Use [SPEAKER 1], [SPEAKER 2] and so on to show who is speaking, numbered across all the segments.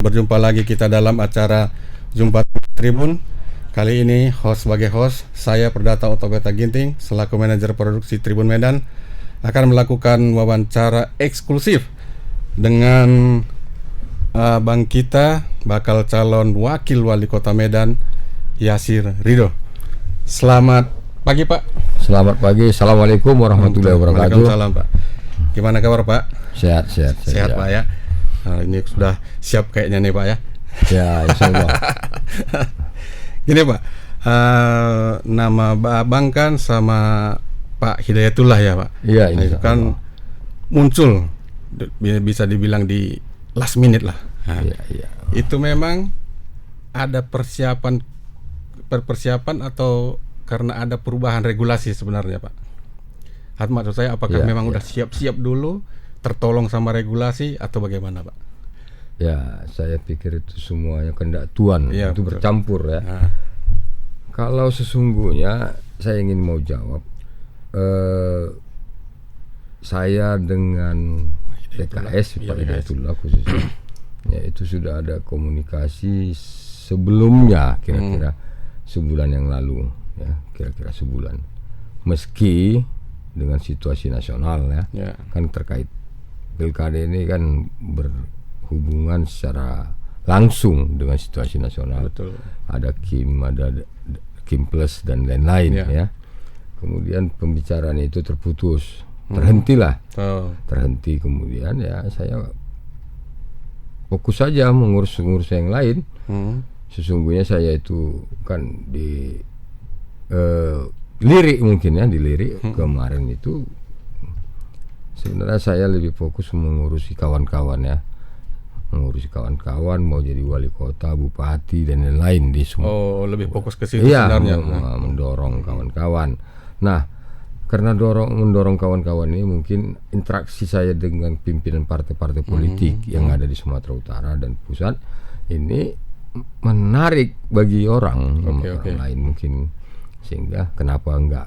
[SPEAKER 1] berjumpa lagi kita dalam acara Jumpa Tribun. Kali ini sebagai host, saya Perdata Otobeta Ginting selaku manajer produksi Tribun Medan akan melakukan wawancara eksklusif dengan Bang kita, bakal calon wakil wali kota Medan, Yasir Ridho. Selamat pagi Pak.
[SPEAKER 2] Selamat pagi, Assalamualaikum warahmatullahi wabarakatuh.
[SPEAKER 1] Waalaikumsalam Pak. Gimana kabar Pak?
[SPEAKER 2] Sehat
[SPEAKER 1] Pak ya. Ini sudah siap kayaknya nih Pak ya.
[SPEAKER 2] Ya, insyaallah.
[SPEAKER 1] Gini Pak, nama Abang kan sama Pak Hidayatullah ya Pak.
[SPEAKER 2] Iya,
[SPEAKER 1] itu kan muncul bisa dibilang di last minute lah.
[SPEAKER 2] Iya.
[SPEAKER 1] Itu memang ada persiapan atau karena ada perubahan regulasi sebenarnya Pak? Maksud saya apakah memang udah siap-siap dulu, tertolong sama regulasi atau bagaimana Pak?
[SPEAKER 2] Ya, saya pikir itu semuanya kehendak Tuhan, itu betul. Bercampur ya. Kalau sesungguhnya saya ingin mau jawab, saya dengan PKS Pak Hidayatullah khususnya, ya itu sudah ada komunikasi sebelumnya kira-kira sebulan yang lalu, ya kira-kira sebulan. Meski dengan situasi nasional ya. Kan terkait pilkada ini kan berhubungan secara langsung dengan situasi nasional. Betul. Ada Kim Plus dan lain-lain ya. Kemudian pembicaraan itu terputus, terhentilah. Terhenti, kemudian ya saya fokus saja mengurus yang lain. Sesungguhnya saya itu kan dilirik kemarin itu sebenarnya saya lebih fokus mengurusi kawan-kawan ya, mau jadi wali kota, bupati dan lain-lain di semua.
[SPEAKER 1] Oh, lebih fokus ke situ sebenarnya.
[SPEAKER 2] Mendorong kawan-kawan. Nah, karena mendorong kawan-kawan ini mungkin interaksi saya dengan pimpinan partai-partai politik yang ada di Sumatera Utara dan pusat ini menarik bagi orang lain mungkin, sehingga kenapa enggak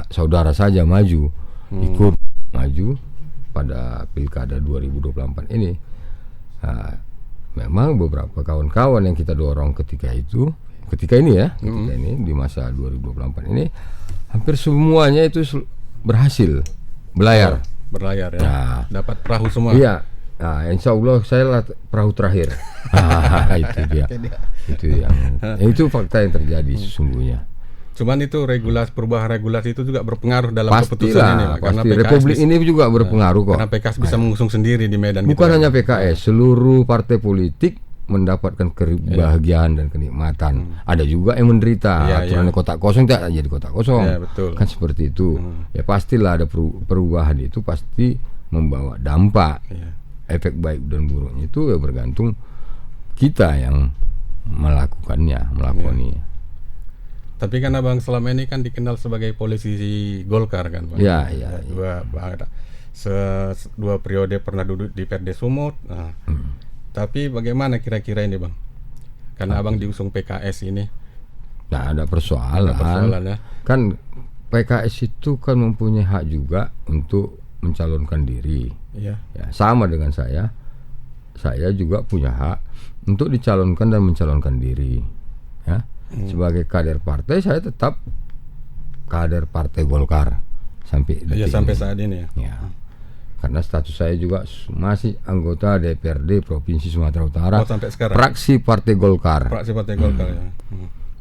[SPEAKER 2] saudara saja ikut maju pada pilkada 2024 ini. Memang beberapa kawan-kawan yang kita dorong ketika ini di masa 2024 ini hampir semuanya itu berhasil berlayar ya. Nah, dapat perahu semua. Iya. Nah, insya Allah saya lah perahu terakhir. Itu dia. Itu fakta yang terjadi sesungguhnya. Cuman itu perubahan regulasi itu juga berpengaruh dalam keputusan ini Pak. Karena Republik ini juga berpengaruh kok. Karena PKS bisa mengusung sendiri di Medan. Bukan hanya PKS, seluruh partai politik mendapatkan kebahagiaan dan kenikmatan. Ada juga yang menderita. Aturannya kotak kosong tidak jadi kotak kosong. Betul. Kan seperti itu. Ya pastilah ada perubahan itu pasti membawa dampak. Efek baik dan buruknya itu ya bergantung kita yang melakukannya. Tapi kan Abang selama ini kan dikenal sebagai politisi Golkar kan Bang? Iya. Dua periode pernah duduk di PRD Sumut. Tapi bagaimana kira-kira ini Bang? Karena Abang diusung PKS ini. Nah, ada persoalan ya. Kan PKS itu kan mempunyai hak juga untuk mencalonkan diri. Ya, sama dengan saya. Saya juga punya hak untuk dicalonkan dan mencalonkan diri. Ya. Sebagai kader partai, saya tetap kader partai Golkar sampai saat ini ya. Karena status saya juga masih anggota DPRD Provinsi Sumatera Utara. Sampai sekarang. Fraksi Partai Golkar. Ya.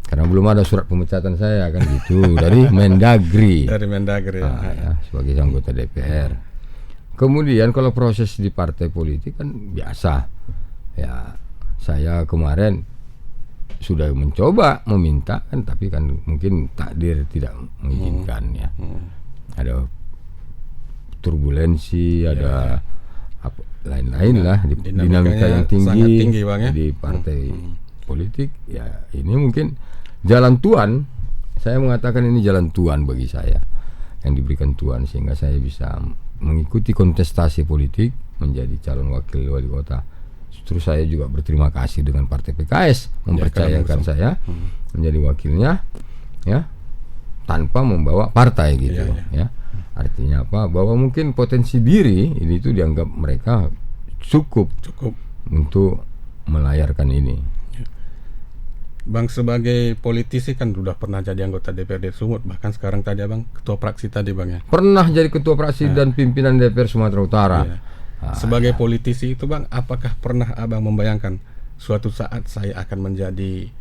[SPEAKER 2] Karena belum ada surat pemecatan saya kan gitu dari Mendagri. Ya, sebagai anggota DPR. Kemudian kalau proses di partai politik kan biasa. Ya, saya kemarin sudah mencoba meminta kan, tapi kan mungkin takdir tidak mengizinkan ya. Ada turbulensi, ada lain-lain lah, dinamika yang tinggi Bang, ya? Di partai politik. Ya ini mungkin jalan Tuhan. Saya mengatakan ini jalan Tuhan bagi saya, yang diberikan Tuhan sehingga saya bisa mengikuti kontestasi politik menjadi calon wakil wali kota. Terus saya juga berterima kasih dengan partai PKS mempercayakan saya menjadi wakilnya, ya, tanpa membawa partai gitu, ya. Artinya apa? Bahwa mungkin potensi diri ini itu dianggap mereka cukup untuk
[SPEAKER 3] melayarkan ini.
[SPEAKER 2] Bang, sebagai politisi kan sudah pernah jadi anggota DPRD Sumut, bahkan sekarang tadi Abang ketua fraksi tadi Bang ya.
[SPEAKER 3] Pernah jadi ketua fraksi dan pimpinan DPR Sumatera Utara.
[SPEAKER 2] Iya. Sebagai politisi itu Bang, apakah pernah Abang membayangkan suatu saat saya akan menjadi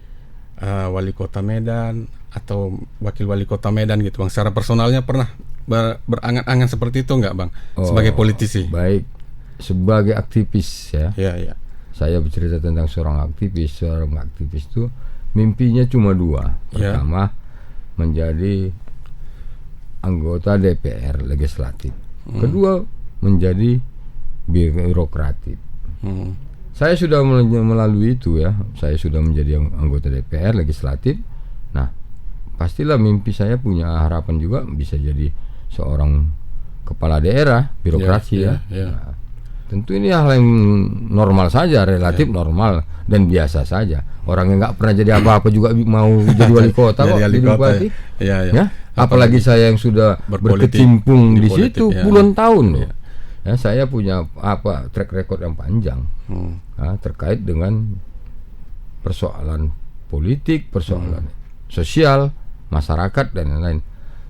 [SPEAKER 2] wali kota Medan atau wakil wali kota Medan gitu Bang? Secara personalnya pernah berangan-angan seperti itu enggak Bang? Sebagai politisi.
[SPEAKER 3] Baik, sebagai aktivis ya.
[SPEAKER 2] Iya.
[SPEAKER 3] Saya bercerita tentang seorang aktivis. Seorang aktivis itu mimpinya cuma dua. Pertama, menjadi anggota DPR legislatif. Kedua, menjadi birokratif. Saya sudah melalui itu ya. Saya sudah menjadi anggota DPR legislatif. Nah, pastilah mimpi saya punya harapan juga bisa jadi seorang kepala daerah birokrasi ya. Nah, tentu ini hal yang normal saja, relatif normal dan biasa saja. Orang yang nggak pernah jadi apa-apa juga mau jadi wali kota kok, jadi bupati. Ya? Apalagi saya yang sudah berkecimpung di situ puluhan tahun loh. Ya, saya punya track record yang panjang terkait dengan persoalan politik, persoalan sosial, masyarakat dan lain-lain.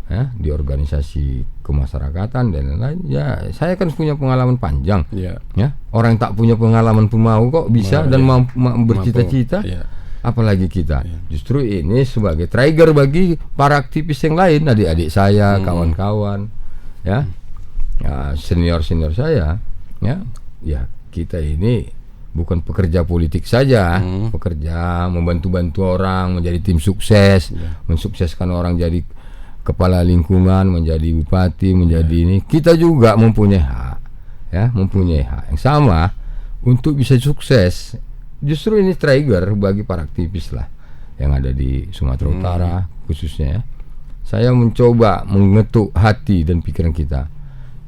[SPEAKER 3] Ya, di organisasi kemasyarakatan dan lain-lain. Ya, saya kan punya pengalaman panjang. Ya, orang yang tak punya pengalaman pun mau kok bisa dan mampu bercita-cita. Apalagi kita. Justru ini sebagai trigger bagi para aktivis yang lain, adik-adik saya, kawan-kawan, ya, senior-senior saya, ya kita ini bukan pekerja politik saja, pekerja membantu-bantu orang menjadi tim sukses, mensukseskan orang jadi kepala lingkungan, menjadi bupati, menjadi ini. Kita juga mempunyai hak, mempunyai hak yang sama untuk bisa sukses. Justru ini trigger bagi para aktivis lah yang ada di Sumatera Utara khususnya. Saya mencoba mengetuk hati dan pikiran kita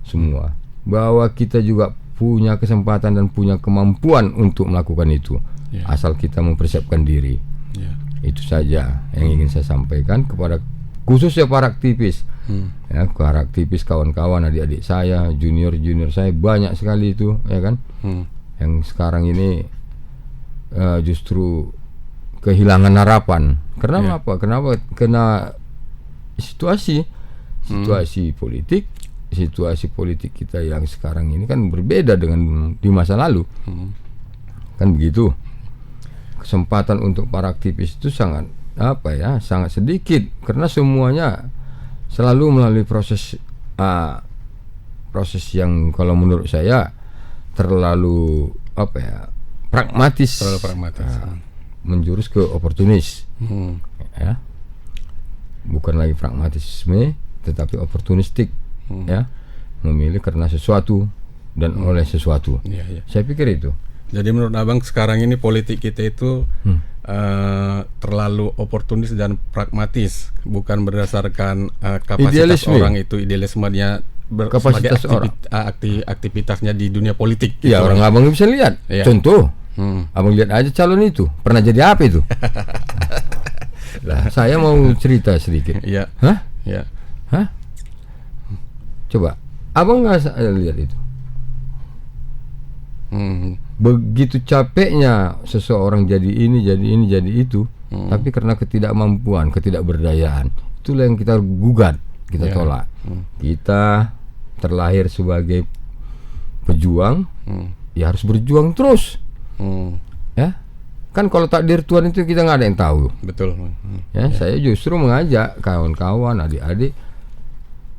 [SPEAKER 3] semua bahwa kita juga punya kesempatan dan punya kemampuan untuk melakukan itu, asal kita mempersiapkan diri. Itu saja yang ingin saya sampaikan kepada khususnya para aktivis, para aktivis kawan-kawan, adik-adik saya, junior saya banyak sekali itu, ya kan, yang sekarang ini justru kehilangan harapan. Karena apa? Kena situasi politik, situasi politik kita yang sekarang ini kan berbeda dengan di masa lalu, kan begitu. Kesempatan untuk para aktivis itu sangat sangat sedikit karena semuanya selalu melalui proses yang kalau menurut saya terlalu pragmatis, menjurus ke oportunis, bukan lagi pragmatisme tetapi oportunistik, memilih karena sesuatu dan oleh sesuatu. Saya pikir itu.
[SPEAKER 2] Jadi menurut Abang sekarang ini politik kita itu terlalu oportunis dan pragmatis, bukan berdasarkan kapasitas orang itu, idealismenya sebagai aktivitasnya di dunia politik.
[SPEAKER 3] Ya, orang Abang bisa lihat. Contoh, Abang lihat aja calon itu pernah jadi apa itu. Saya mau cerita sedikit. Coba, Abang nggak lihat itu. Begitu capeknya seseorang jadi ini, jadi itu, tapi karena ketidakmampuan, ketidakberdayaan, itulah yang kita gugat, kita tolak. Kita terlahir sebagai pejuang, ya harus berjuang terus. Ya, kan kalau takdir Tuhan itu kita nggak ada yang tahu.
[SPEAKER 2] Betul.
[SPEAKER 3] Saya justru mengajak kawan-kawan, adik-adik,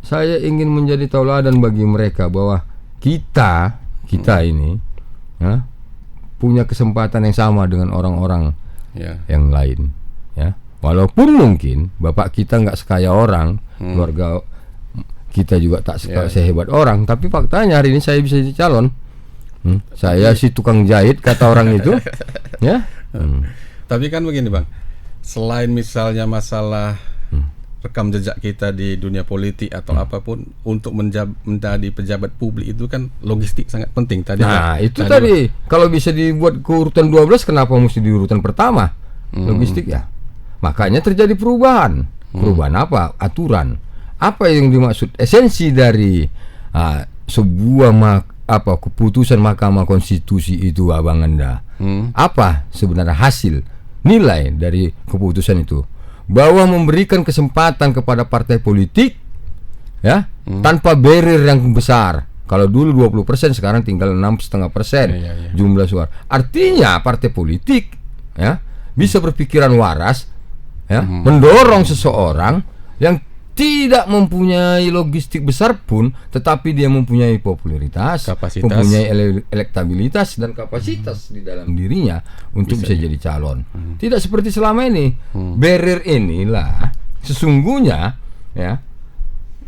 [SPEAKER 3] saya ingin menjadi tauladan bagi mereka bahwa kita ini punya kesempatan yang sama dengan orang-orang yang lain. Walaupun mungkin bapak kita nggak sekaya orang, keluarga kita juga tak sehebat orang, tapi faktanya hari ini saya bisa jadi calon. Saya si tukang jahit kata orang itu.
[SPEAKER 2] Tapi kan begini Bang, selain misalnya masalah rekam jejak kita di dunia politik atau apapun, untuk menjadi pejabat publik itu kan logistik sangat penting tadi.
[SPEAKER 3] Tadi kalau bisa dibuat ke urutan 12, kenapa mesti di urutan pertama? Logistik ya. Makanya terjadi perubahan. Perubahan apa? Aturan. Apa yang dimaksud? Esensi dari sebuah keputusan Mahkamah Konstitusi itu, Abang Anda? Apa sebenarnya hasil nilai dari keputusan itu? Bahwa memberikan kesempatan kepada partai politik, ya, tanpa barrier yang besar. Kalau dulu 20%, sekarang tinggal 6,5% jumlah suara. Artinya partai politik, ya, bisa berpikiran waras, ya, mendorong seseorang yang tidak mempunyai logistik besar pun, tetapi dia mempunyai popularitas, mempunyai elektabilitas dan kapasitas di dalam dirinya untuk bisa jadi calon. Tidak seperti selama ini. Barrier inilah sesungguhnya, ya,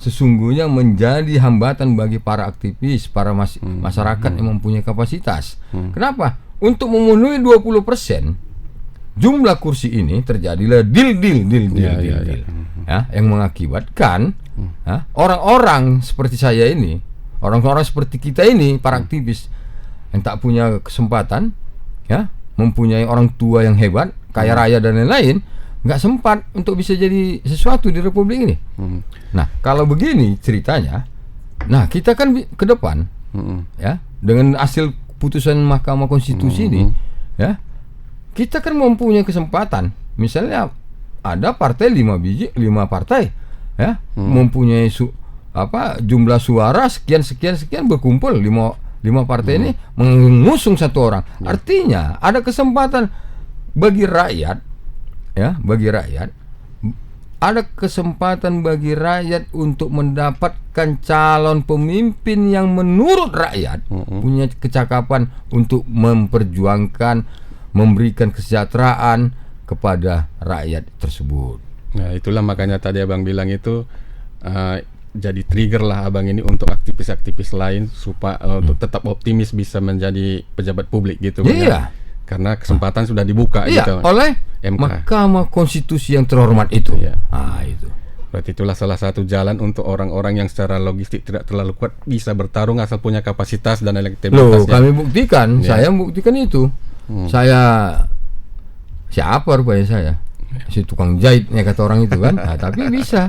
[SPEAKER 3] sesungguhnya menjadi hambatan bagi para aktivis, para masyarakat yang mempunyai kapasitas. Kenapa? Untuk memenuhi 20% jumlah kursi ini terjadilah deal, ya, yang mengakibatkan orang-orang seperti saya ini, orang-orang seperti kita ini, para aktivis yang tak punya kesempatan, ya, mempunyai orang tua yang hebat, kaya raya dan lain-lain, nggak sempat untuk bisa jadi sesuatu di Republik ini. Nah, kalau begini ceritanya, nah kita kan ke depan, ya, dengan hasil putusan Mahkamah Konstitusi ini, ya, kita kan mempunyai kesempatan. Misalnya ada partai 5 partai, ya, mempunyai jumlah suara sekian berkumpul 5 partai ini mengusung satu orang. Artinya ada kesempatan bagi rakyat, ya, ada kesempatan bagi rakyat untuk mendapatkan calon pemimpin yang menurut rakyat punya kecakapan untuk memperjuangkan, memberikan kesejahteraan kepada rakyat tersebut.
[SPEAKER 2] Nah, itulah makanya tadi Abang bilang itu jadi trigger lah Abang ini untuk aktivis-aktivis lain supaya untuk tetap optimis bisa menjadi pejabat publik gitu.
[SPEAKER 3] Iya.
[SPEAKER 2] Karena kesempatan sudah dibuka gitu
[SPEAKER 3] oleh
[SPEAKER 2] MK.
[SPEAKER 3] Mahkamah Konstitusi yang terhormat itu.
[SPEAKER 2] Iya.
[SPEAKER 3] Itu.
[SPEAKER 2] Berarti itulah salah satu jalan untuk orang-orang yang secara logistik tidak terlalu kuat bisa bertarung asal punya kapasitas dan elektabilitas.
[SPEAKER 3] Kami buktikan, saya buktikan itu. Saya siapa rupanya saya? Si tukang jahit ya kata orang itu kan. Nah, tapi bisa.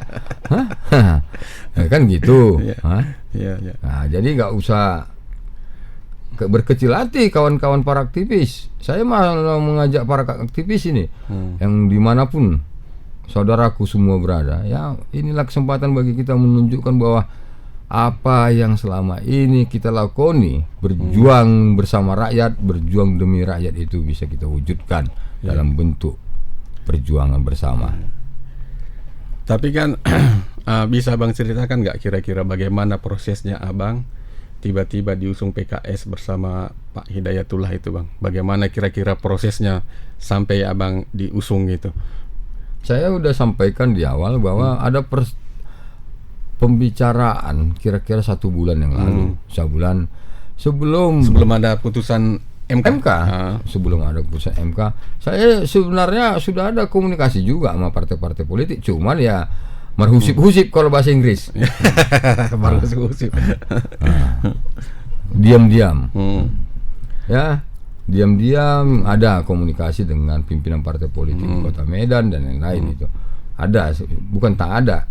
[SPEAKER 3] Ya, kan gitu. Nah, jadi nggak usah berkecil hati kawan-kawan para aktivis. Saya malah mengajak para aktivis ini yang dimanapun saudaraku semua berada, ya, inilah kesempatan bagi kita menunjukkan bahwa apa yang selama ini kita lakoni, berjuang bersama rakyat, berjuang demi rakyat, itu bisa kita wujudkan dalam bentuk perjuangan bersama.
[SPEAKER 2] Tapi kan bisa Abang ceritakan nggak kira-kira bagaimana prosesnya Abang tiba-tiba diusung PKS bersama Pak Hidayatullah itu, Bang? Bagaimana kira-kira prosesnya sampai Abang diusung gitu?
[SPEAKER 3] Saya udah sampaikan di awal bahwa ada pembicaraan kira-kira 1 bulan yang lalu, sebulan sebelum
[SPEAKER 2] ada putusan MK.
[SPEAKER 3] Sebelum ada putusan MK, saya sebenarnya sudah ada komunikasi juga sama partai-partai politik, cuman ya merhusip-husip kalau bahasa Inggris.
[SPEAKER 2] Merhusip-husip.
[SPEAKER 3] Diam-diam. Ya, diam-diam ada komunikasi dengan pimpinan partai politik di Kota Medan dan lain-lain itu. Ada, bukan tak ada.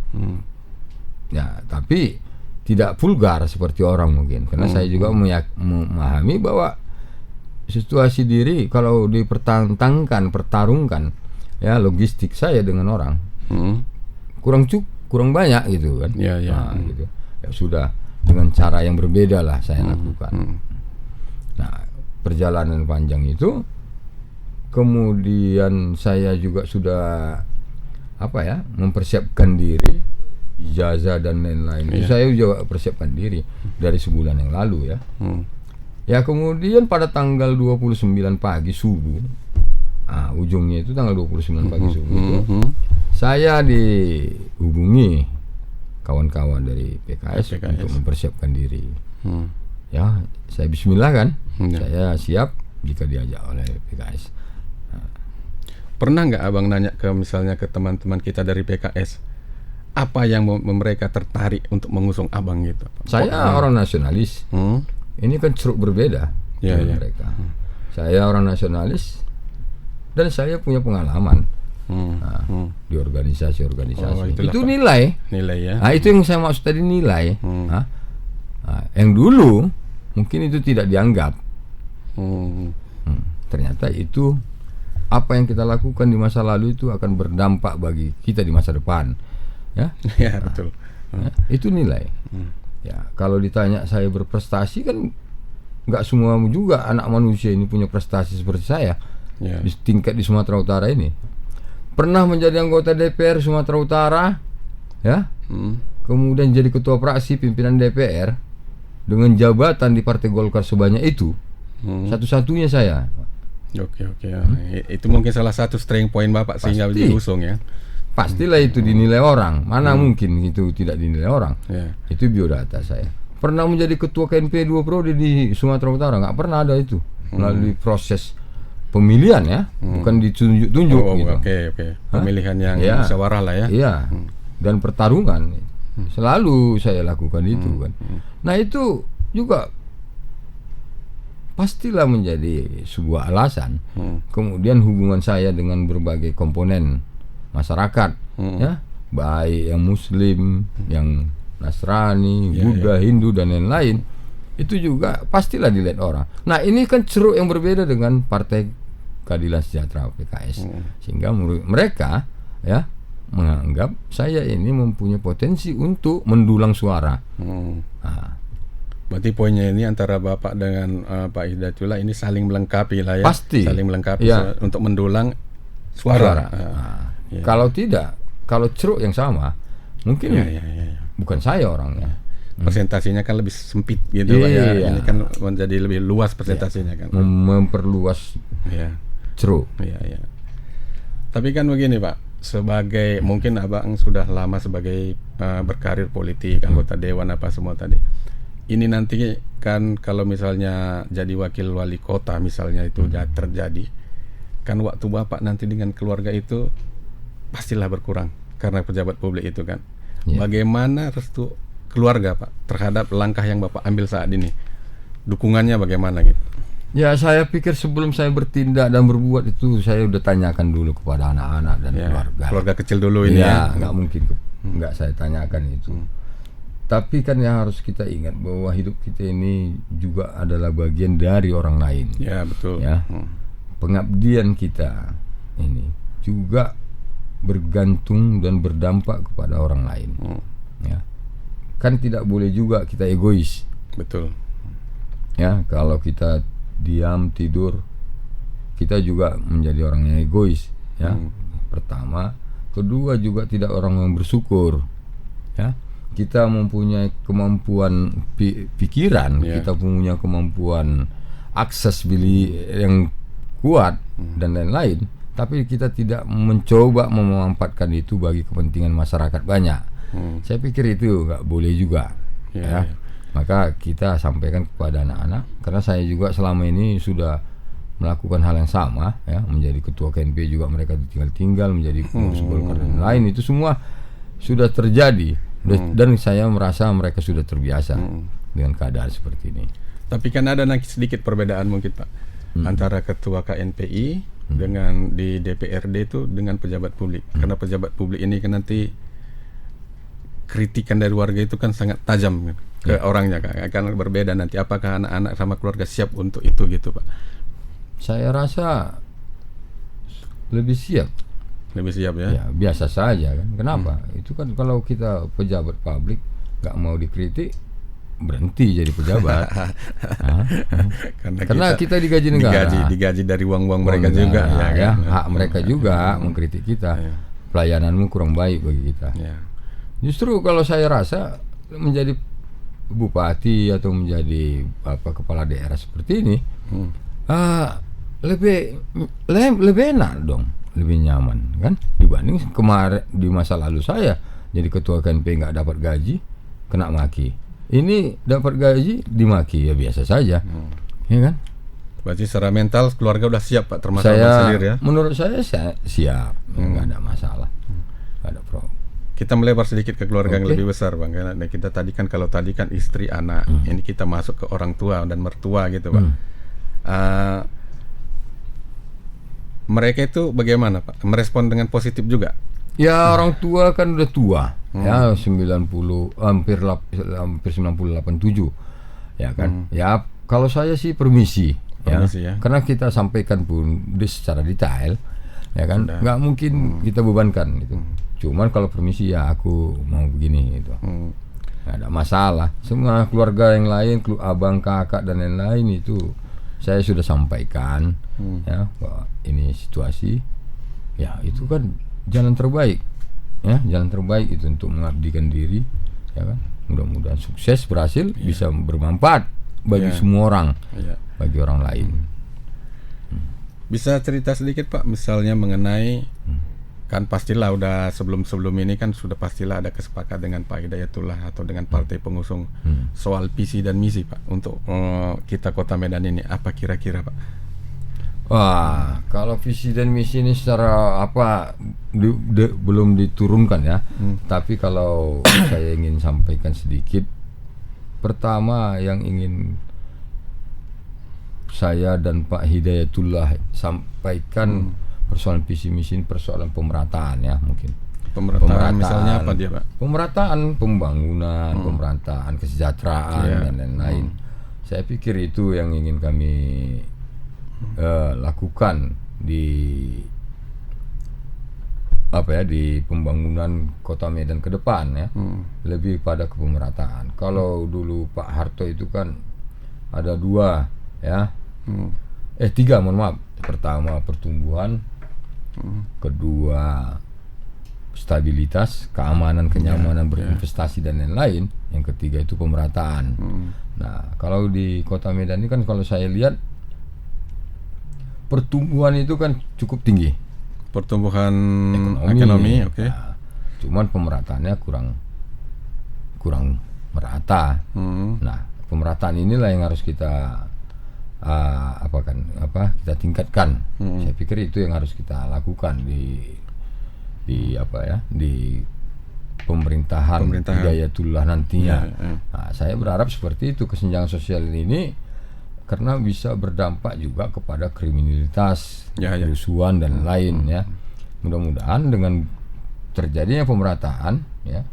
[SPEAKER 3] Ya, tapi tidak vulgar seperti orang mungkin, karena saya juga memahami bahwa situasi diri kalau pertarungkan ya logistik saya dengan orang kurang banyak gitu kan. Nah, gitu. Ya sudah, dengan cara yang berbeda lah saya lakukan. Nah, perjalanan panjang itu kemudian saya juga sudah mempersiapkan diri, ijazah dan lain-lain. Itu saya juga persiapkan diri dari sebulan yang lalu ya. Ya, kemudian pada tanggal 29 pagi subuh, ujungnya itu tanggal 29 pagi subuh itu, saya dihubungi kawan-kawan dari PKS untuk mempersiapkan diri. Ya, saya bismillah kan, saya siap jika diajak oleh PKS.
[SPEAKER 2] Pernah nggak Abang nanya misalnya ke teman-teman kita dari PKS, apa yang mereka tertarik untuk mengusung Abang gitu?
[SPEAKER 3] Saya orang nasionalis. Ini kan ceruk berbeda dengan mereka. Saya orang nasionalis dan saya punya pengalaman di organisasi-organisasi. Itu nilai ya. Nah, itu yang saya maksud tadi, nilai. Yang dulu mungkin itu tidak dianggap. Ternyata itu apa yang kita lakukan di masa lalu itu akan berdampak bagi kita di masa depan, ya.
[SPEAKER 2] Ya, betul.
[SPEAKER 3] Ya, itu nilai. Ya, kalau ditanya saya berprestasi kan nggak semua juga anak manusia ini punya prestasi seperti saya. Di tingkat di Sumatera Utara ini. Pernah menjadi anggota DPR Sumatera Utara, ya. Kemudian jadi ketua fraksi pimpinan DPR dengan jabatan di Partai Golkar sebanyak itu. Satu-satunya saya.
[SPEAKER 2] Oke. Itu mungkin salah satu strength point Bapak sehingga diusung ya.
[SPEAKER 3] Pastilah itu dinilai orang. Mana mungkin itu tidak dinilai orang. Itu biodata saya. Pernah menjadi ketua KNP 2 periode di Sumatera Utara, nggak pernah ada itu melalui proses pemilihan ya, bukan ditunjuk-tunjuk gitu.
[SPEAKER 2] Oke. Pemilihan yang musyawarah lah ya.
[SPEAKER 3] Iya. Dan pertarungan selalu saya lakukan itu kan. Nah, itu juga pastilah menjadi sebuah alasan. Kemudian hubungan saya dengan berbagai komponen masyarakat, ya, baik yang Muslim, yang Nasrani, Buddha, Hindu dan lain-lain, itu juga pastilah dilihat orang. Nah, ini kan ceruk yang berbeda dengan Partai Keadilan Sejahtera PKS, sehingga mereka ya menganggap saya ini mempunyai potensi untuk mendulang suara.
[SPEAKER 2] Berarti poinnya ini antara Bapak dengan Pak Hidayatullah ini saling melengkapi lah ya.
[SPEAKER 3] Pasti.
[SPEAKER 2] Saling melengkapi untuk mendulang suara.
[SPEAKER 3] Kalau tidak, kalau ceruk yang sama, mungkin bukan saya orangnya.
[SPEAKER 2] Persentasinya kan lebih sempit gitu Pak ya. Ini kan menjadi lebih luas persentasinya kan.
[SPEAKER 3] Memperluas ceruk.
[SPEAKER 2] Iya. Tapi kan begini Pak, sebagai mungkin Abang sudah lama sebagai berkarir politik, anggota dewan apa semua tadi. Ini nanti kan kalau misalnya jadi wakil wali kota misalnya itu terjadi, kan waktu Bapak nanti dengan keluarga itu pastilah berkurang karena pejabat publik itu kan. Bagaimana restu keluarga Pak terhadap langkah yang Bapak ambil saat ini? Dukungannya bagaimana gitu?
[SPEAKER 3] Ya, saya pikir sebelum saya bertindak dan berbuat itu saya udah tanyakan dulu kepada anak-anak dan keluarga.
[SPEAKER 2] Keluarga kecil dulu ini ya.
[SPEAKER 3] Nggak mungkin nggak saya tanyakan itu. Tapi kan yang harus kita ingat bahwa hidup kita ini juga adalah bagian dari orang lain.
[SPEAKER 2] Ya, betul.
[SPEAKER 3] Ya. Pengabdian kita ini juga bergantung dan berdampak kepada orang lain. Ya. Kan tidak boleh juga kita egois.
[SPEAKER 2] Betul.
[SPEAKER 3] Ya, kalau kita diam tidur, kita juga menjadi orang yang egois. Ya, pertama, kedua juga tidak orang yang bersyukur. Ya, kita mempunyai kemampuan pikiran, kita punya kemampuan akses yang kuat dan lain-lain, tapi kita tidak mencoba memanfaatkan itu bagi kepentingan masyarakat banyak. Saya pikir itu nggak boleh juga. Maka kita sampaikan kepada anak-anak, karena saya juga selama ini sudah melakukan hal yang sama, ya, menjadi ketua KNP juga mereka tinggal menjadi pengurus Golkar dan lain, itu semua sudah terjadi dan saya merasa mereka sudah terbiasa dengan keadaan seperti ini.
[SPEAKER 2] Tapi kan ada sedikit perbedaan mungkin Pak antara ketua KNPI dengan di DPRD itu dengan pejabat publik, karena pejabat publik ini kan nanti kritikan dari warga itu kan sangat tajam kan, ke orangnya kan, akan berbeda nanti. Apakah anak-anak sama keluarga siap untuk itu gitu Pak?
[SPEAKER 3] Saya rasa lebih siap.
[SPEAKER 2] Lebih siap ya?
[SPEAKER 3] Ya, biasa saja kan. Kenapa? Itu kan kalau kita pejabat publik nggak mau dikritik, berhenti jadi pejabat. Karena kita digaji negara.
[SPEAKER 2] Digaji dari uang mereka juga
[SPEAKER 3] ya, hak mereka juga mengkritik kita. Pelayananmu kurang baik bagi kita. Justru kalau saya rasa menjadi bupati atau menjadi kepala daerah seperti ini lebih enak dong, lebih nyaman kan dibanding kemarin di masa lalu saya jadi ketua KNP nggak dapat gaji, kena maki. Ini dapat gaji dimaki, ya biasa saja, ya kan?
[SPEAKER 2] Berarti secara mental keluarga udah siap Pak, termasuk
[SPEAKER 3] saya
[SPEAKER 2] sendiri ya?
[SPEAKER 3] Menurut saya siap, nggak ada masalah, nggak ada problem.
[SPEAKER 2] Kita melebar sedikit ke keluarga yang lebih besar Bang. Karena kita tadi kan istri, anak, ini kita masuk ke orang tua dan mertua gitu Pak. Mereka itu bagaimana Pak? Merespon dengan positif juga?
[SPEAKER 3] Ya, orang tua kan udah tua, ya 90 hampir 98 7. ya kan. Ya kalau saya sih permisi ya. Karena kita sampaikan pun secara detail, ya kan. Nggak mungkin kita bebankan gitu. Cuman kalau permisi ya aku mau begini gitu. Nggak ada masalah. Semua keluarga yang lain, abang, kakak dan lain-lain itu saya sudah sampaikan ya bahwa ini situasi, ya itu kan jalan terbaik, ya jalan terbaik itu untuk mengabdikan diri, ya kan. Mudah-mudahan sukses, berhasil, bisa bermanfaat bagi semua orang, bagi orang lain.
[SPEAKER 1] Bisa cerita sedikit Pak, misalnya mengenai kan pastilah udah sebelum ini kan sudah pastilah ada kesepakatan dengan Pak Hidayatullah atau dengan partai pengusung soal visi dan misi Pak untuk kita Kota Medan ini, apa kira-kira Pak?
[SPEAKER 3] Wah, kalau visi dan misi ini secara apa belum diturunkan ya. Tapi kalau saya ingin sampaikan sedikit, pertama yang ingin saya dan Pak Hidayatullah sampaikan persoalan visi misi, persoalan pemerataan ya mungkin.
[SPEAKER 1] Pemerataan misalnya apa dia Pak?
[SPEAKER 3] Pemerataan pembangunan, pemerataan kesejahteraan dan lain-lain. Saya pikir itu yang ingin kami lakukan di di pembangunan Kota Medan ke depan ya. Lebih pada ke pemerataan. Kalau dulu Pak Harto itu kan ada 2 ya. 3 mohon maaf. Pertama pertumbuhan, kedua stabilitas, keamanan, kenyamanan berinvestasi dan lain-lain. Yang ketiga itu pemerataan. Nah, kalau di Kota Medan ini kan kalau saya lihat pertumbuhan itu kan cukup tinggi.
[SPEAKER 1] Pertumbuhan ekonomi oke.
[SPEAKER 3] Nah, cuman pemerataannya kurang merata. Nah, pemerataan inilah yang harus kita kita tingkatkan. Saya pikir itu yang harus kita lakukan di pemerintahan Hidayatullah nantinya. Nah, saya berharap seperti itu, kesenjangan sosial ini karena bisa berdampak juga kepada kriminalitas, kerusuhan dan lain ya. Mudah-mudahan dengan terjadinya pemerataan ya,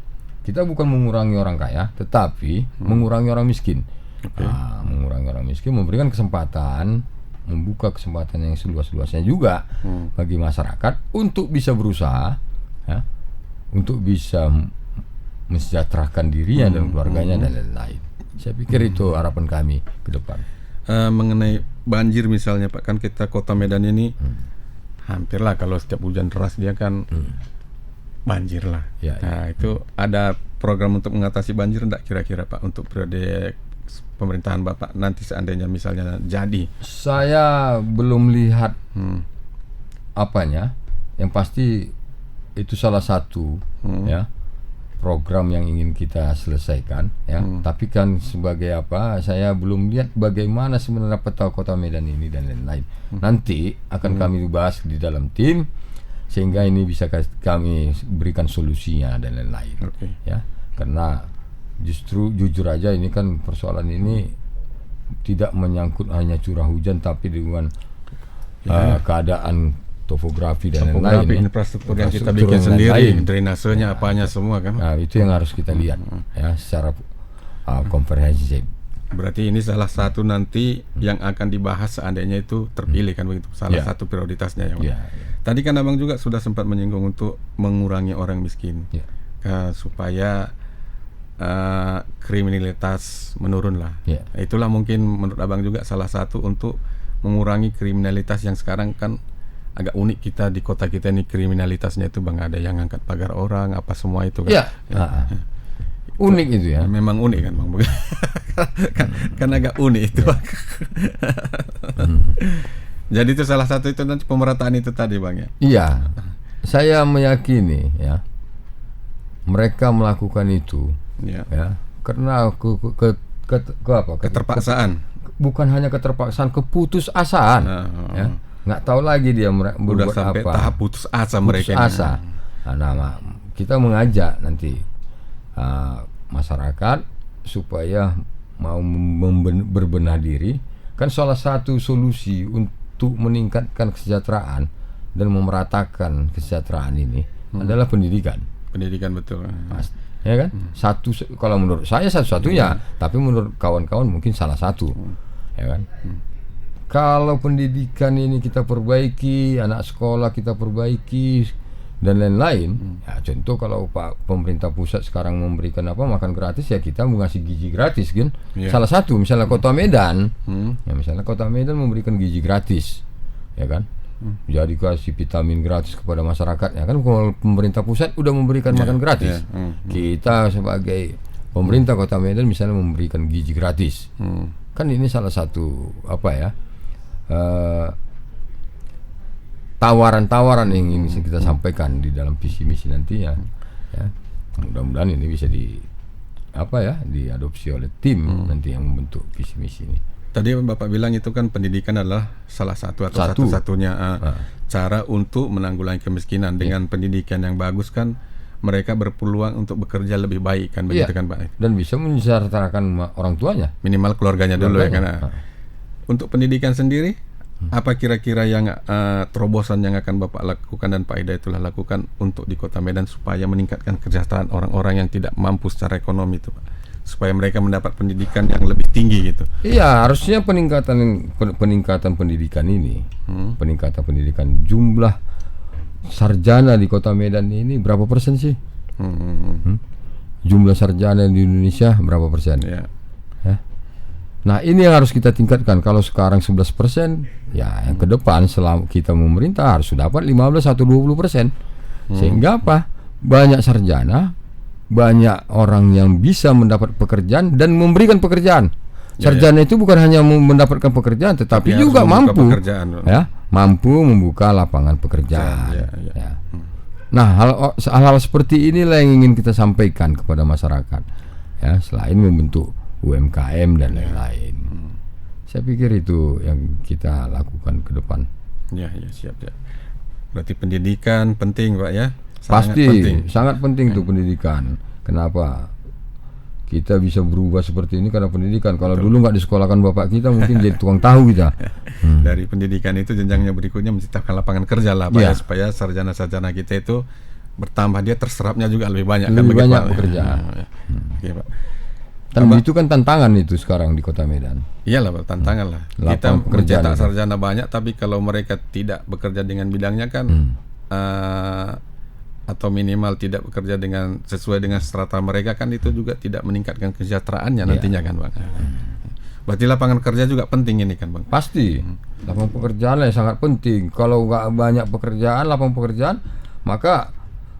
[SPEAKER 3] kita bukan mengurangi orang kaya, tetapi mengurangi orang miskin. Mengurangi orang miskin, memberikan kesempatan, membuka kesempatan yang seluas-luasnya juga bagi masyarakat untuk bisa berusaha ya, untuk bisa mensejahterakan dirinya dan keluarganya dan lain-lain. Saya pikir itu harapan kami ke depan.
[SPEAKER 1] Mengenai banjir misalnya Pak, kan kita Kota Medan ini hampirlah kalau setiap hujan deras dia kan banjir lah. Nah itu ada program untuk mengatasi banjir enggak kira-kira Pak untuk periode pemerintahan Bapak nanti seandainya misalnya jadi?
[SPEAKER 3] Saya belum lihat apanya. Yang pasti itu salah satu ya program yang ingin kita selesaikan ya. Tapi kan sebagai saya belum lihat bagaimana sebenarnya peta Kota Medan ini dan lain-lain. Nanti akan kami bahas di dalam tim sehingga ini bisa kami berikan solusinya dan lain-lain. Ya. Karena justru jujur aja ini kan persoalan ini tidak menyangkut hanya curah hujan tapi dengan keadaan topografi dan lain-lain,
[SPEAKER 1] infrastruktur yang kita bikin sendiri, drainasenya apanya semua kan.
[SPEAKER 3] Nah, itu yang harus kita lihat ya secara komprehensif.
[SPEAKER 1] Berarti ini salah satu nanti yang akan dibahas seandainya itu terpilih kan begitu. Salah satu prioritasnya ya. Tadi kan Abang juga sudah sempat menyinggung untuk mengurangi orang miskin. Supaya kriminalitas menurun lah. Itulah mungkin menurut Abang juga salah satu untuk mengurangi kriminalitas yang sekarang kan agak unik kita di kota kita ini, kriminalitasnya itu Bang, ada yang angkat pagar orang apa semua itu kan.
[SPEAKER 3] Unik itu ya.
[SPEAKER 1] Memang unik kan Bang. kan agak unik itu Bang. Jadi itu salah satu itu nanti pemerataan itu tadi Bang ya.
[SPEAKER 3] Iya. Saya meyakini ya mereka melakukan itu ya karena
[SPEAKER 1] keterpaksaan.
[SPEAKER 3] Bukan hanya keterpaksaan, keputusasaan. Ya. Nggak tahu lagi dia berbuat
[SPEAKER 1] sampai
[SPEAKER 3] apa.
[SPEAKER 1] Tahap putus asa mereka.
[SPEAKER 3] Nah, kita mengajak nanti masyarakat supaya mau berbenah diri. Kan salah satu solusi untuk meningkatkan kesejahteraan dan memeratakan kesejahteraan ini adalah pendidikan.
[SPEAKER 1] Pendidikan betul.
[SPEAKER 3] ya kan? Satu, kalau menurut saya satu-satunya, tapi menurut kawan-kawan mungkin salah satu, ya kan? Kalau pendidikan ini kita perbaiki, anak sekolah kita perbaiki dan lain-lain, ya contoh kalau Pak pemerintah pusat sekarang memberikan makan gratis, ya kita mengasih gizi gratis kan? Salah satu, misalnya Kota Medan, ya misalnya Kota Medan memberikan gizi gratis, ya kan? Jadi kasih vitamin gratis kepada masyarakat, ya kan? Kalau pemerintah pusat udah memberikan makan gratis, kita sebagai pemerintah Kota Medan misalnya memberikan gizi gratis, kan ini salah satu tawaran-tawaran yang ingin kita sampaikan di dalam visi misi nantinya, ya. Mudah-mudahan ini bisa diadopsi oleh tim nanti yang membentuk visi misi ini.
[SPEAKER 1] Tadi Bapak bilang itu kan pendidikan adalah salah satu atau satu-satunya cara untuk menanggulangi kemiskinan. Dengan pendidikan yang bagus kan mereka berpeluang untuk bekerja lebih baik kan, begitu kan Pak?
[SPEAKER 3] Dan bisa mensejahterakan orang tuanya,
[SPEAKER 1] minimal keluarganya dulu ya kan. Untuk pendidikan sendiri, apa kira-kira yang terobosan yang akan Bapak lakukan dan Pak Ida itulah lakukan untuk di Kota Medan supaya meningkatkan kesejahteraan orang-orang yang tidak mampu secara ekonomi itu Pak? Supaya mereka mendapat pendidikan yang lebih tinggi gitu.
[SPEAKER 3] Iya, harusnya peningkatan pendidikan ini, peningkatan pendidikan, jumlah sarjana di Kota Medan ini berapa persen sih? Jumlah sarjana di Indonesia berapa persen? Ya. Nah ini yang harus kita tingkatkan. Kalau sekarang 11%, ya yang ke depan selama kita memerintah harus dapat 15 atau 20%. Sehingga apa? Banyak sarjana, banyak orang yang bisa mendapat pekerjaan dan memberikan pekerjaan. Sarjana itu bukan hanya mendapatkan pekerjaan, tetapi juga mampu mampu membuka lapangan pekerjaan. Nah, hal-hal seperti inilah yang ingin kita sampaikan kepada masyarakat, ya, selain membentuk UMKM dan lain-lain. Saya pikir itu yang kita lakukan ke depan.
[SPEAKER 1] Ya, siap ya. Berarti pendidikan penting Pak ya.
[SPEAKER 3] Sangat penting tuh pendidikan. Kenapa kita bisa berubah seperti ini? Karena pendidikan. Kalau dulu nggak disekolahkan bapak kita, mungkin jadi tukang tahu kita.
[SPEAKER 1] Dari pendidikan itu jenjangnya berikutnya menciptakan lapangan kerja lah Pak ya, supaya sarjana-sarjana kita itu bertambah, dia terserapnya juga lebih banyak.
[SPEAKER 3] Lebih banyak pekerjaan.
[SPEAKER 1] Oke Pak.
[SPEAKER 3] Dan itu kan tantangan itu sekarang di Kota Medan.
[SPEAKER 1] Iyalah Pak, tantangan lah. Kita mencetak sarjana banyak, tapi kalau mereka tidak bekerja dengan bidangnya kan atau minimal tidak bekerja dengan sesuai dengan strata mereka kan, itu juga tidak meningkatkan kesejahteraannya nantinya kan Bang. Berarti lapangan kerja juga penting ini kan Bang.
[SPEAKER 3] Pasti. Lapangan pekerjaan yang sangat penting. Kalau nggak banyak lapangan pekerjaan, maka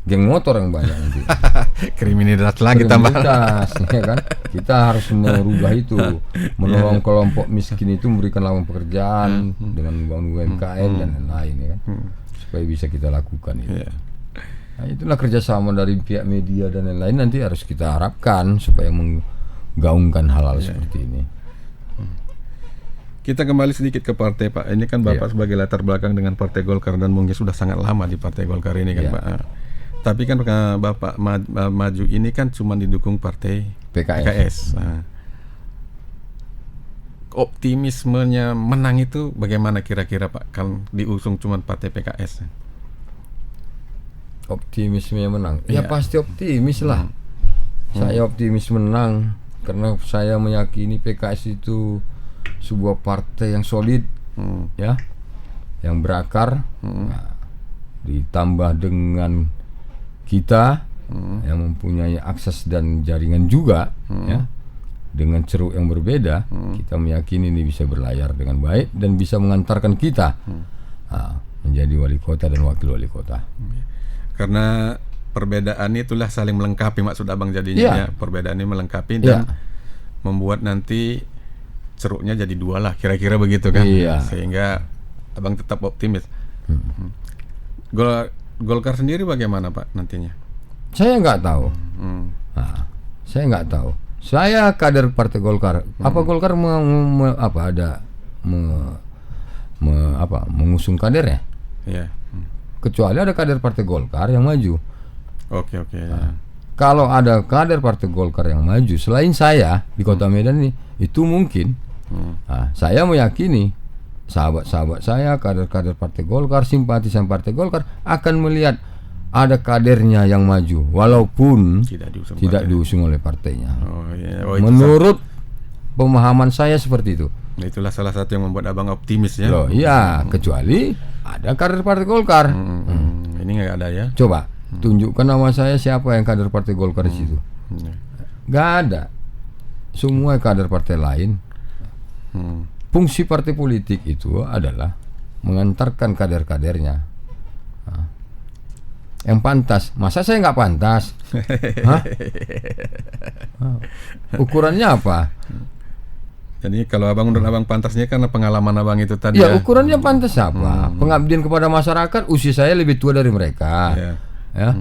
[SPEAKER 3] geng motor yang banyak nanti.
[SPEAKER 1] Kriminalitas lagi tambah.
[SPEAKER 3] Ya kan? Kita harus merubah itu, menolong kelompok miskin itu, memberikan lapangan pekerjaan dengan membangun UMKM dan lain-lain, ya kan? Supaya bisa kita lakukan itu. Nah, itulah kerjasama dari pihak media dan lain-lain, nanti harus kita harapkan supaya menggaungkan hal-hal seperti ini.
[SPEAKER 1] Kita kembali sedikit ke partai Pak. Ini kan Bapak sebagai latar belakang dengan Partai Golkar dan mungkin sudah sangat lama di Partai Golkar ini kan Pak. Tapi kan Bapak maju ini kan cuma didukung Partai PKS. Optimismenya menang itu bagaimana kira-kira Pak kalau diusung cuma Partai PKS?
[SPEAKER 3] Optimisme yang menang, ya pasti optimis lah. Saya optimis menang karena saya meyakini PKS itu sebuah partai yang solid, ya, yang berakar, ditambah dengan kita yang mempunyai akses dan jaringan juga, ya, dengan ceruk yang berbeda, kita meyakini ini bisa berlayar dengan baik dan bisa mengantarkan kita menjadi wali kota dan wakil wali kota.
[SPEAKER 1] Karena perbedaan itulah saling melengkapi maksud Abang jadinya, ya. Perbedaan ini melengkapi dan membuat nanti ceruknya jadi dua lah, kira-kira begitu kan. Sehingga Abang tetap optimis. Golkar sendiri bagaimana Pak nantinya?
[SPEAKER 3] Saya nggak tahu. Saya nggak tahu. Saya kader Partai Golkar. Apa Golkar mengusung kadernya?
[SPEAKER 1] Iya.
[SPEAKER 3] Kecuali ada kader Partai Golkar yang maju.
[SPEAKER 1] Oke.
[SPEAKER 3] Kalau ada kader Partai Golkar yang maju selain saya di Kota Medan ini, itu mungkin. Saya meyakini sahabat-sahabat saya, kader-kader Partai Golkar, simpatisan Partai Golkar akan melihat ada kadernya yang maju walaupun
[SPEAKER 2] tidak
[SPEAKER 3] diusung oleh partainya.
[SPEAKER 2] Menurut
[SPEAKER 3] pemahaman saya seperti itu.
[SPEAKER 2] Itulah salah satu yang membuat abang optimis ya.
[SPEAKER 3] Iya, kecuali ada kader Partai Golkar.
[SPEAKER 2] Ini nggak ada ya.
[SPEAKER 3] Coba tunjukkan nama saya, siapa yang kader Partai Golkar di situ? Nggak ada. Semua kader partai lain. Fungsi partai politik itu adalah mengantarkan kader-kadernya. Yang pantas. Masa saya nggak pantas? Ukurannya apa?
[SPEAKER 2] Jadi kalau abang menurut abang pantasnya karena pengalaman abang itu tadi
[SPEAKER 3] ya. Ukurannya pantas apa? Pengabdian kepada masyarakat, usia saya lebih tua dari mereka. Ya.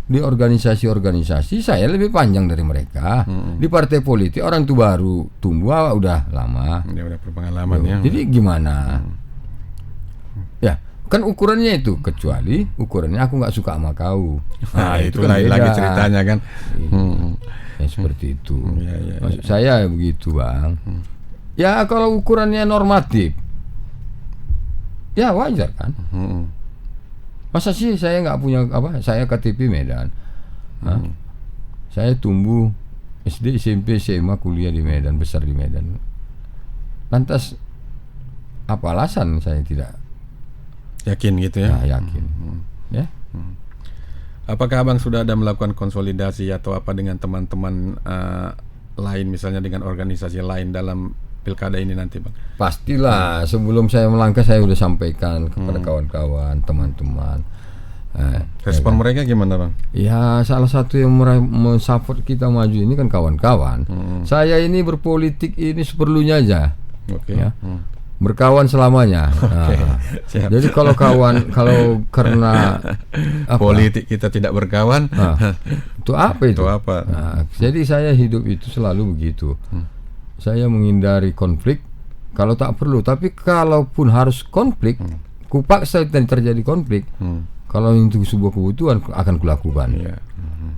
[SPEAKER 3] Di organisasi saya lebih panjang dari mereka. Di partai politik orang tuh baru tumbuh udah lama.
[SPEAKER 2] Dia udah berpengalaman ya.
[SPEAKER 3] Jadi gimana? Ya, kan ukurannya itu, kecuali ukurannya aku nggak suka sama kau.
[SPEAKER 2] Nah, itu lain lagi ceritanya kan.
[SPEAKER 3] Ya, seperti itu. Maksud saya begitu, Bang. Ya kalau ukurannya normatif, ya wajar kan. Masa sih saya nggak punya apa? Saya KTP Medan. Saya tumbuh SD, SMP, SMA, kuliah di Medan, besar di Medan. Lantas apa alasan saya tidak
[SPEAKER 2] yakin gitu ya?
[SPEAKER 3] Yakin. Ya.
[SPEAKER 2] Apakah abang sudah ada melakukan konsolidasi atau apa dengan teman-teman lain, misalnya dengan organisasi lain dalam pilkada ini nanti, Bang?
[SPEAKER 3] Pastilah. Sebelum saya melangkah saya sudah sampaikan kepada kawan-kawan, teman-teman.
[SPEAKER 2] Respon mereka gimana, Bang?
[SPEAKER 3] Ya, salah satu yang mensupport kita maju ini kan kawan-kawan. Saya ini berpolitik ini seperlunya aja. Ya. Berkawan selamanya. Jadi kalau karena
[SPEAKER 2] politik kita tidak berkawan,
[SPEAKER 3] itu apa itu? Jadi saya hidup itu selalu begitu. Saya menghindari konflik kalau tak perlu, tapi kalaupun harus konflik, kupaksa terjadi konflik. Kalau itu sebuah kebutuhan akan kulakukan.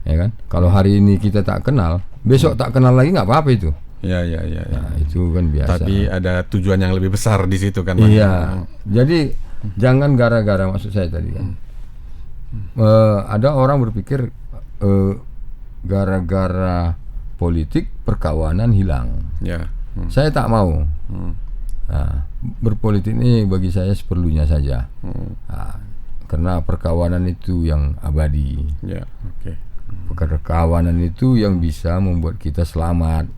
[SPEAKER 3] Ya kan? Kalau hari ini kita tak kenal, besok tak kenal lagi nggak apa-apa itu.
[SPEAKER 2] Ya.
[SPEAKER 3] Nah, itu kan biasa.
[SPEAKER 2] Tapi ada tujuan yang lebih besar di situ kan.
[SPEAKER 3] Iya. Jadi jangan gara-gara, maksud saya tadi kan. Ada orang berpikir gara-gara politik perkawanan hilang. Saya tak mau. Nah, berpolitik ini bagi saya seperlunya saja. Karena perkawanan itu yang abadi. Perkawanan itu yang bisa membuat kita selamat.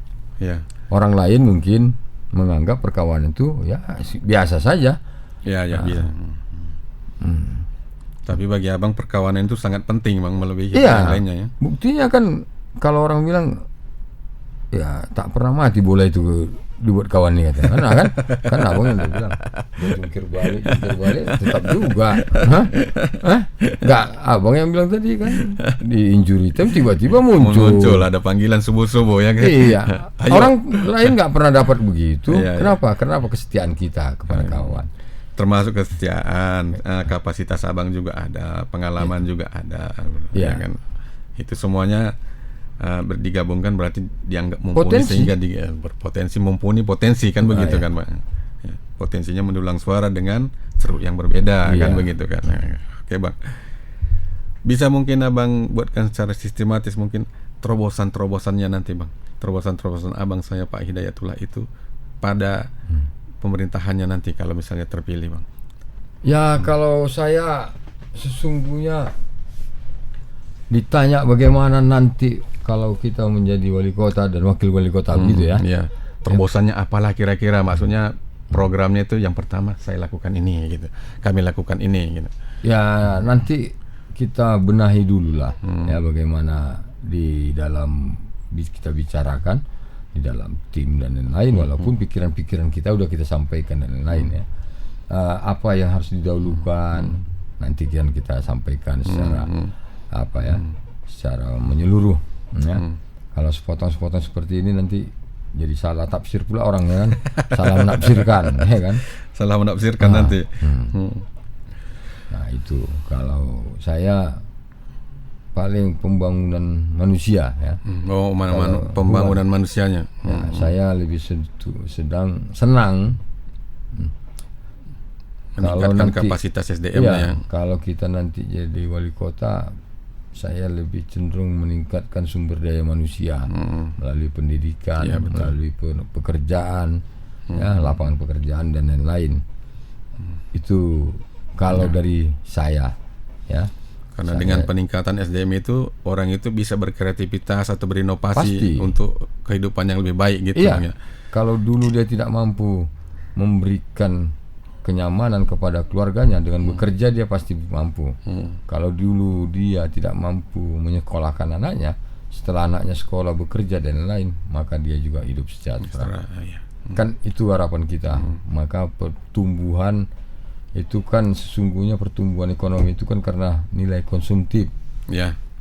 [SPEAKER 3] Orang lain mungkin menganggap perkawanan itu ya biasa saja.
[SPEAKER 2] Biasa. Tapi bagi abang perkawanan itu sangat penting, Bang, melebihi yang lainnya ya.
[SPEAKER 3] Buktinya kan kalau orang bilang ya tak pernah mati bola itu dibuat kawan nih katanya. Kan abang yang bilang jungkir balik tetap juga. Enggak, abang yang bilang tadi kan di injury time tiba-tiba muncul
[SPEAKER 2] ada panggilan subuh-subuh ya kan.
[SPEAKER 3] Iya. Orang lain nggak pernah dapat begitu. Kenapa? Kenapa kesetiaan kita kepada kawan.
[SPEAKER 2] Termasuk kesetiaan, kapasitas abang juga ada, pengalaman juga ada, ya kan. Itu semuanya digabungkan berarti dianggap mumpuni, sehingga berpotensi mumpuni potensi kan begitu kan, Pak. Potensinya mendulang suara dengan ceruk yang berbeda kan begitu kan. Oke, Bang. Bisa mungkin abang buatkan secara sistematis mungkin terobosan-terobosannya nanti, Bang. Terobosan-terobosan abang saya Pak Hidayatullah itu pada pemerintahannya nanti kalau misalnya terpilih, Bang.
[SPEAKER 3] Ya, kalau saya sesungguhnya ditanya bagaimana nanti kalau kita menjadi wali kota dan wakil wali kota gitu ya.
[SPEAKER 2] Terobosannya apalah kira-kira, maksudnya programnya itu yang pertama saya lakukan ini gitu. Kami lakukan ini gitu. Ya,
[SPEAKER 3] nanti kita benahi dulu lah ya bagaimana di dalam kita bicarakan di dalam tim dan lain-lain, walaupun pikiran-pikiran kita udah kita sampaikan dan lain-lain ya. Apa yang harus didahulukan nanti kita sampaikan secara secara menyeluruh. Kalau sepotong-sepotong seperti ini nanti jadi salah tafsir pula orang ya kan. Salah menafsirkan ya kan.
[SPEAKER 2] Salah menafsirkan nanti.
[SPEAKER 3] Nah itu kalau saya paling pembangunan manusia ya.
[SPEAKER 2] Pembangunan manusianya.
[SPEAKER 3] Saya lebih senang
[SPEAKER 2] meningkatkan kapasitas SDM-nya ya.
[SPEAKER 3] Kalau kita nanti jadi wali kota, saya lebih cenderung meningkatkan sumber daya manusia melalui pendidikan, melalui pekerjaan, lapangan pekerjaan dan lain-lain. Itu kalau dari saya, ya.
[SPEAKER 2] Karena dengan peningkatan SDM itu orang itu bisa berkreativitas atau berinovasi untuk kehidupan yang lebih baik gitu.
[SPEAKER 3] Iya. Kalau dulu dia tidak mampu memberikan kenyamanan kepada keluarganya, dengan bekerja dia pasti mampu. Kalau dulu dia tidak mampu menyekolahkan anaknya, setelah anaknya sekolah bekerja dan lain, maka dia juga hidup sejahtera. Kan itu harapan kita. Maka pertumbuhan itu kan sesungguhnya pertumbuhan ekonomi itu kan karena nilai konsumtif.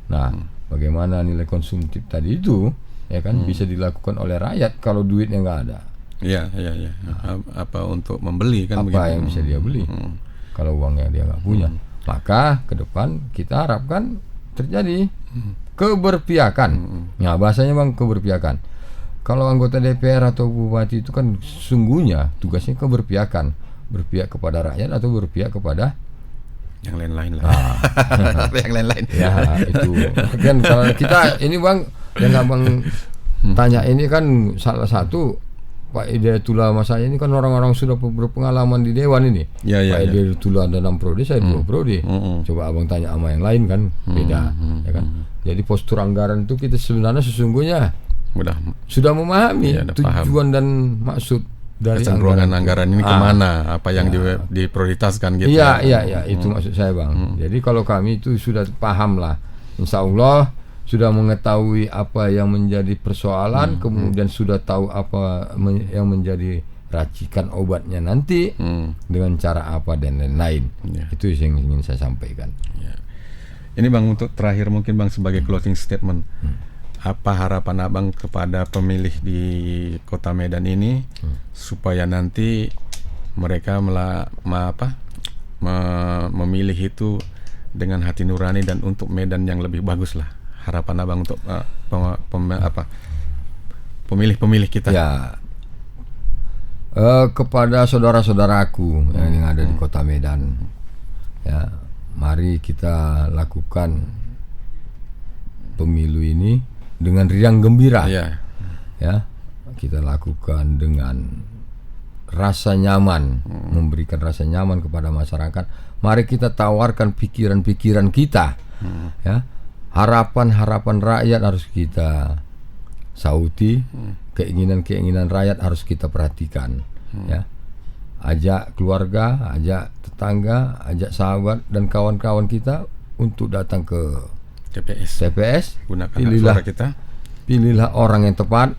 [SPEAKER 3] Nah, bagaimana nilai konsumtif tadi itu ya kan bisa dilakukan oleh rakyat kalau duitnya nggak ada.
[SPEAKER 2] Iya. Apa untuk membeli kan?
[SPEAKER 3] Apa yang bisa dia beli kalau uangnya dia nggak punya? Maka ke depan kita harapkan terjadi keberpihakan. Nah, bahasanya Bang, keberpihakan. Kalau anggota DPR atau bupati itu kan sesungguhnya tugasnya keberpihakan, berpihak kepada rakyat atau berpihak kepada
[SPEAKER 2] yang lain-lain lah. Yang lain-lain.
[SPEAKER 3] Ya itu. Kan kalau kita ini Bang, yang Bang tanya ini kan salah satu Pak Hidayatullah Mas saya ini kan orang-orang sudah berpengalaman di dewan ini. Pak Hidayatullah ada 6 prodi, saya 2 prodi. Coba Abang tanya sama yang lain kan beda, ya kan. Jadi postur anggaran itu kita sebenarnya sesungguhnya sudah memahami tujuan dan maksud dari
[SPEAKER 2] anggaran ini kemana, apa yang diprioritaskan gitu.
[SPEAKER 3] Iya, itu maksud saya Bang. Jadi kalau kami itu sudah paham lah, insya Allah sudah mengetahui apa yang menjadi persoalan, kemudian sudah tahu apa yang menjadi racikan obatnya nanti, dengan cara apa dan lain-lain. Itu yang ingin saya sampaikan.
[SPEAKER 2] Ini Bang, untuk terakhir mungkin Bang sebagai closing statement, apa harapan Abang kepada pemilih di Kota Medan ini supaya nanti mereka memilih itu dengan hati nurani dan untuk Medan yang lebih bagus lah. Harapan Abang untuk pemilih-pemilih kita.
[SPEAKER 3] Ya, kepada saudara-saudaraku yang ada di Kota Medan, ya, mari kita lakukan pemilu ini dengan riang gembira. Ya, kita lakukan dengan rasa nyaman, memberikan rasa nyaman kepada masyarakat. Mari kita tawarkan pikiran-pikiran kita, ya. Harapan-harapan rakyat harus kita sauti, keinginan-keinginan rakyat harus kita perhatikan, ya. Ajak keluarga, ajak tetangga, ajak sahabat dan kawan-kawan kita untuk datang ke TPS.
[SPEAKER 2] Gunakan suara kita.
[SPEAKER 3] Pilihlah orang yang tepat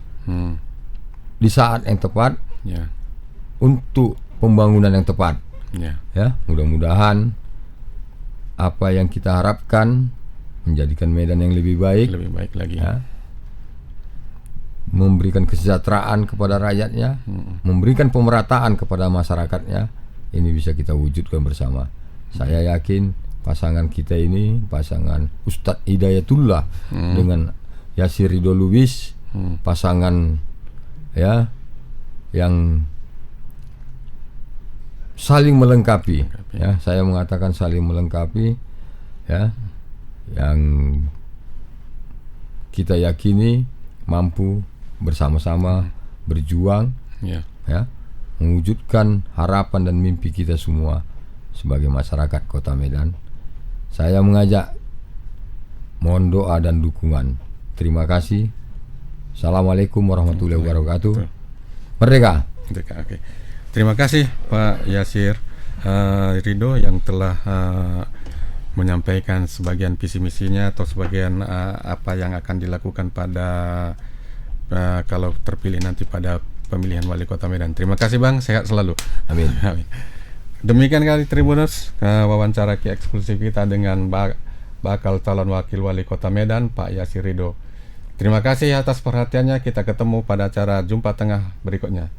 [SPEAKER 3] di saat yang tepat, untuk pembangunan yang tepat. Ya, mudah-mudahan apa yang kita harapkan menjadikan Medan yang lebih baik
[SPEAKER 2] lagi,
[SPEAKER 3] ya. Memberikan kesejahteraan kepada rakyatnya, memberikan pemerataan kepada masyarakatnya, ini bisa kita wujudkan bersama. Saya yakin pasangan kita ini, pasangan Ustadz Hidayatullah dengan Yasir Ridho Lubis, pasangan ya yang saling melengkapi. Ya, saya mengatakan saling melengkapi, ya, yang kita yakini mampu bersama-sama berjuang, ya, mewujudkan harapan dan mimpi kita semua sebagai masyarakat Kota Medan. Saya mengajak, mohon doa dan dukungan. Terima kasih. Assalamualaikum warahmatullahi wabarakatuh. Merdeka.
[SPEAKER 2] Oke. Terima kasih Pak Yasir Ridho yang telah menyampaikan sebagian visi misinya atau sebagian apa yang akan dilakukan pada kalau terpilih nanti pada pemilihan wali kota Medan. Terima kasih Bang, sehat selalu.
[SPEAKER 3] Amin.
[SPEAKER 2] Demikian kali Tribuners, wawancara eksklusif kita dengan bakal calon wakil wali kota Medan Pak Yasir Ridho. Terima kasih atas perhatiannya. Kita ketemu pada acara Jumpa Tengah berikutnya.